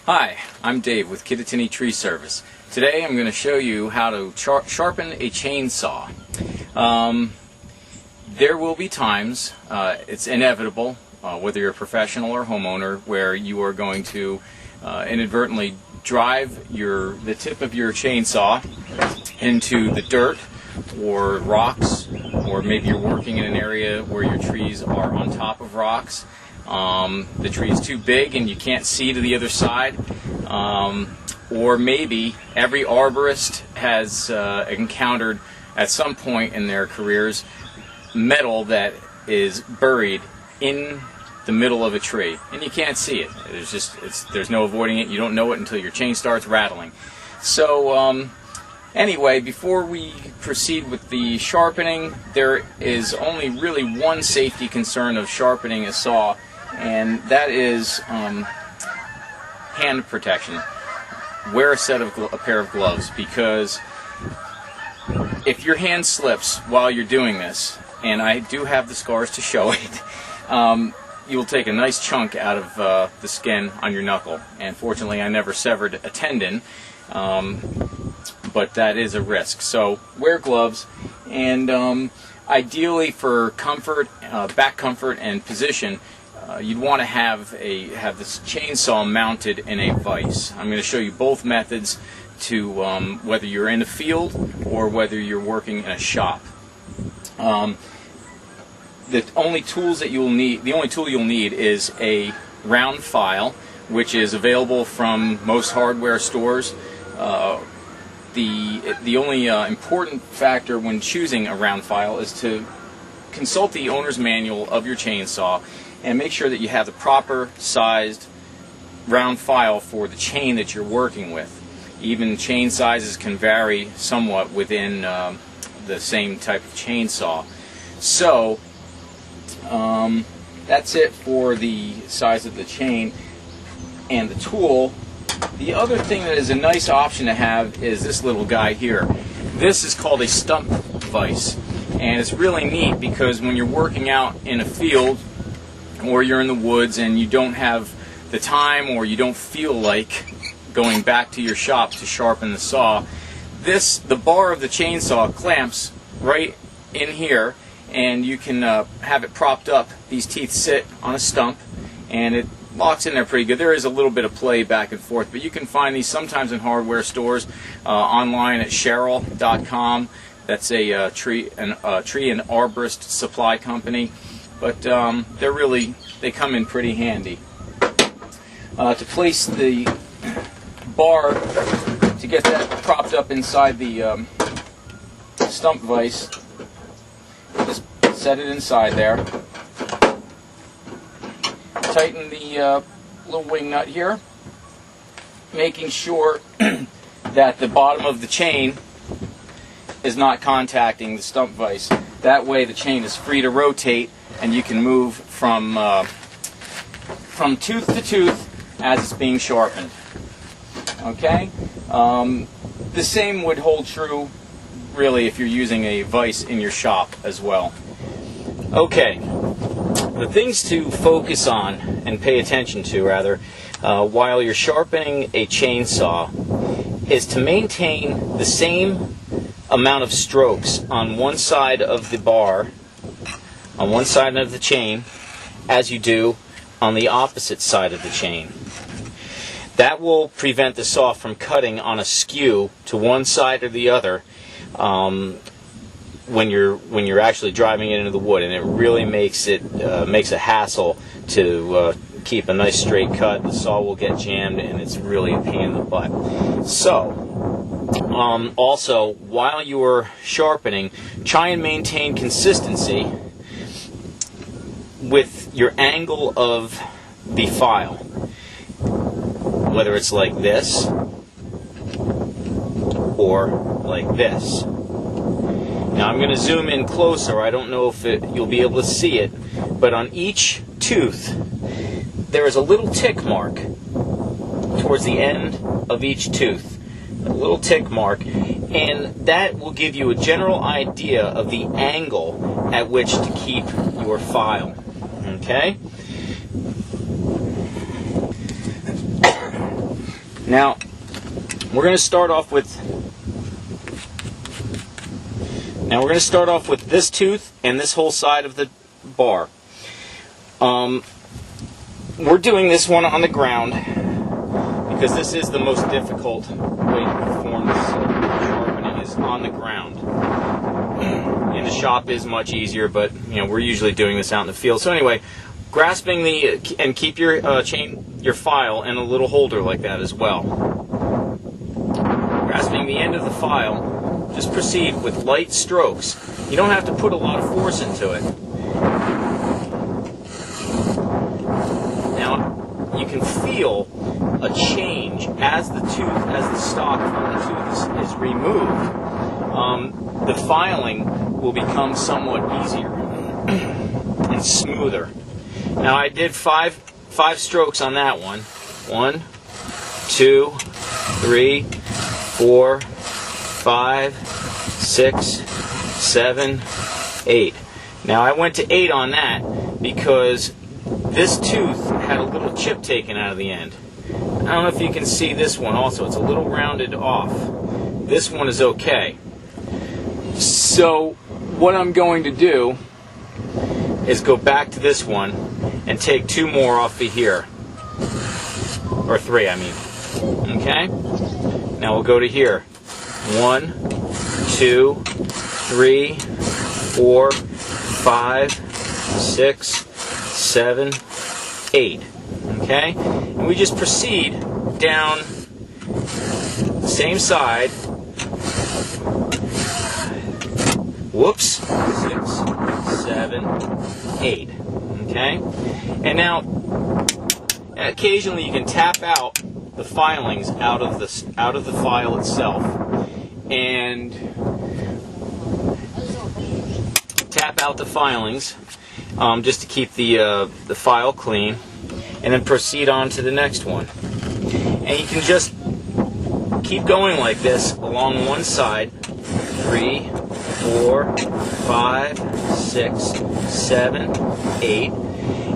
Hi, I'm Dave with Kittatinny Tree Service. Today I'm going to show you how to sharpen a chainsaw. There will be times, it's inevitable, whether you're a professional or homeowner, where you are going to inadvertently drive the tip of your chainsaw into the dirt or rocks, or maybe you're working in an area where your trees are on top of rocks. The tree is too big and you can't see to the other side, or maybe every arborist has encountered at some point in their careers metal that is buried in the middle of a tree and you can't see it. There's no avoiding it. You don't know it until your chain starts rattling. So anyway, before we proceed with the sharpening, there is only really one safety concern of sharpening a saw, and that is hand protection. Wear a pair of gloves, because if your hand slips while you're doing this, and I do have the scars to show it, you'll take a nice chunk out of the skin on your knuckle. And fortunately I never severed a tendon, but that is a risk. So wear gloves, and ideally for comfort, back comfort and position, you'd want to have this chainsaw mounted in a vise. I'm going to show you both methods to whether you're in a field or whether you're working in a shop. The only tool you'll need is a round file, which is available from most hardware stores. The only important factor when choosing a round file is to consult the owner's manual of your chainsaw and make sure that you have the proper sized round file for the chain that you're working with. Even chain sizes can vary somewhat within the same type of chainsaw. So that's it for the size of the chain and the tool. The other thing that is a nice option to have is this little guy here. This is called a stump vise, and it's really neat because when you're working out in a field or you're in the woods and you don't have the time or you don't feel like going back to your shop to sharpen the saw, the bar of the chainsaw clamps right in here, and you can have it propped up. These teeth sit on a stump and it locks in there pretty good. There is a little bit of play back and forth, but you can find these sometimes in hardware stores, online at Sharpen.com. That's a tree and arborist supply company, but they come in pretty handy. To place the bar, to get that propped up inside the stump vise, just set it inside there. Tighten the little wing nut here, making sure that the bottom of the chain is not contacting the stump vise. That way the chain is free to rotate and you can move from tooth to tooth as it's being sharpened. Okay? The same would hold true really if you're using a vise in your shop as well. Okay, the things to focus on and pay attention to rather while you're sharpening a chainsaw is to maintain the same amount of strokes on one side of the bar, on one side of the chain, as you do on the opposite side of the chain. That will prevent the saw from cutting on a skew to one side or the other when you're actually driving it into the wood, and it really makes a hassle to keep a nice straight cut. The saw will get jammed and it's really a pain in the butt. So also, while you are sharpening, try and maintain consistency with your angle of the file, whether it's like this or like this. Now I'm going to zoom in closer. I don't know if you'll be able to see it, but on each tooth there is a little tick mark towards the end of each tooth. A little tick mark, and that will give you a general idea of the angle at which to keep your file. Okay? Now, we're going to start off with this tooth and this whole side of the bar. We're doing this one on the ground because this is the most difficult way to perform this sharpening, is on the ground. In the shop is much easier, but we're usually doing this out in the field. So anyway, grasping and keep your your file in a little holder like that as well. Grasping the end of the file, just proceed with light strokes. You don't have to put a lot of force into it. Now, you can feel a change as the stock from the tooth is removed. The filing will become somewhat easier and smoother. Now, I did five strokes on that one. 1, 2, 3, 4, 5, 6, 7, 8. Now, I went to 8 on that because this tooth had a little chip taken out of the end. I don't know if you can see this one also. It's a little rounded off. This one is okay. So what I'm going to do is go back to this one and take 2 more off of here. Or 3, I mean. Okay? Now we'll go to here. 1, 2, 3, 4, 5, 6, 7, 8. Okay? And we just proceed down the same side. Whoops. 6, 7, 8. Okay? And now, occasionally you can tap out the filings out of the file itself, and tap out the filings just to keep the file clean, and then proceed on to the next one. And you can just keep going like this along one side. 3, 4, 5, 6, 7, 8.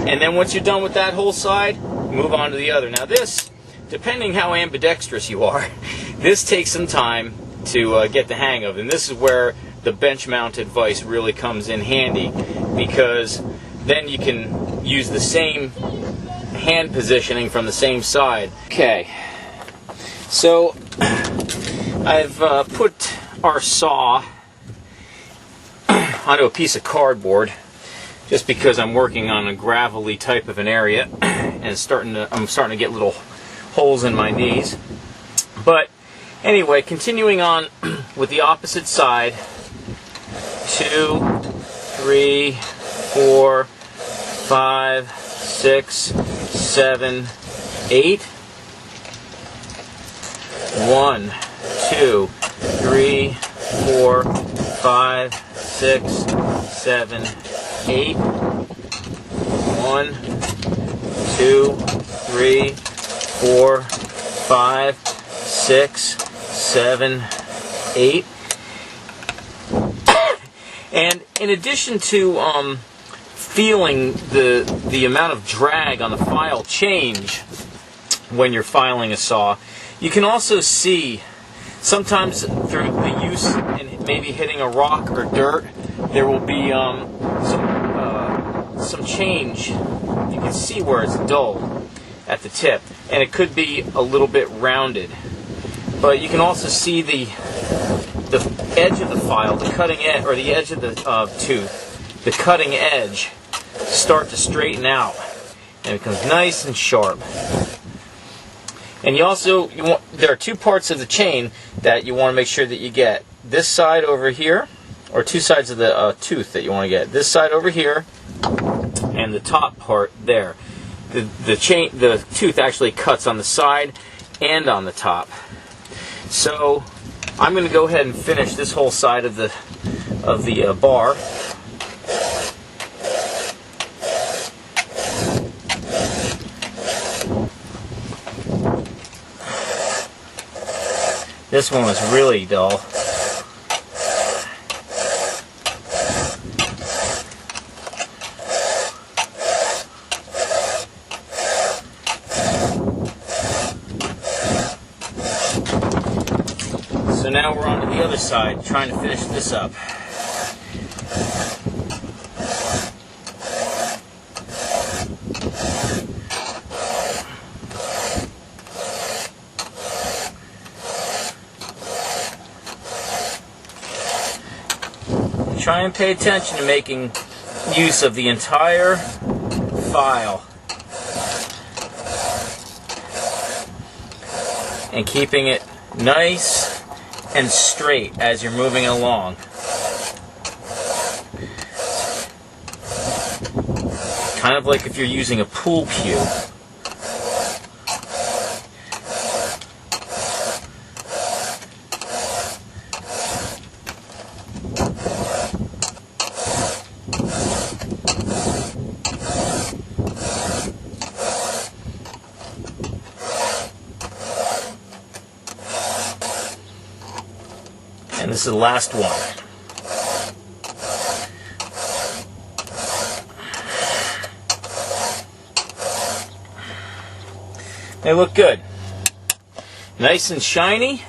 And then once you're done with that whole side, move on to the other. Now this, depending how ambidextrous you are, this takes some time to get the hang of. And this is where the bench-mounted vise really comes in handy, because then you can use the same hand positioning from the same side. Okay, so I've put our saw onto a piece of cardboard just because I'm working on a gravelly type of an area and I'm starting to get little holes in my knees. But anyway, continuing on with the opposite side. 2, 3, 4, 5, 6, 7, 8. 1, 2, 3, 4, 5, 6, 7, 8. 1, 2, 3, 4, 5, 6, 7, 8. And in addition to feeling the amount of drag on the file change when you're filing a saw, you can also see sometimes through the use and maybe hitting a rock or dirt, there will be some change. You can see where it's dull at the tip, and it could be a little bit rounded. But you can also see the edge of the file, the cutting edge, or the edge of the tooth, the cutting edge, start to straighten out, and it becomes nice and sharp. And you want, there are 2 parts of the chain that you want to make sure that you get. This side over here, or 2 sides of the tooth that you want to get. This side over here, and the top part there. The tooth actually cuts on the side and on the top. So I'm going to go ahead and finish this whole side of the bar. This one was really dull. now we're on to the other side, trying to finish this up. Try and pay attention to making use of the entire file and keeping it nice and straight as you're moving along. Kind of like if you're using a pool cue. And this is the last one. They look good. Nice and shiny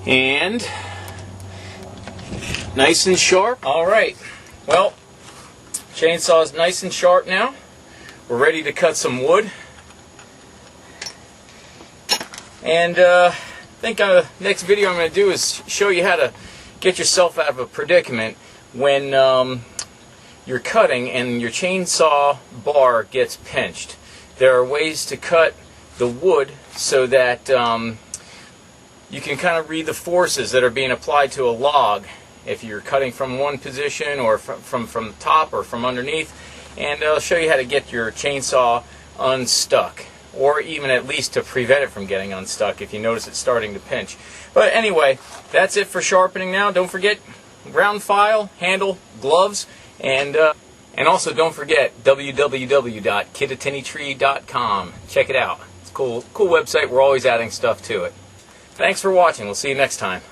and nice and sharp. Alright, well, chainsaw is nice and sharp now. We're ready to cut some wood. And I think the next video I'm going to do is show you how to get yourself out of a predicament when you're cutting and your chainsaw bar gets pinched. There are ways to cut the wood so that you can kind of read the forces that are being applied to a log if you're cutting from one position or from the top or from underneath. And I'll show you how to get your chainsaw unstuck, or even at least to prevent it from getting unstuck if you notice it starting to pinch. But anyway, that's it for sharpening now. Don't forget round file, handle, gloves, and also don't forget www.kittatinnytree.com. Check it out. It's a cool website. We're always adding stuff to it. Thanks for watching. We'll see you next time.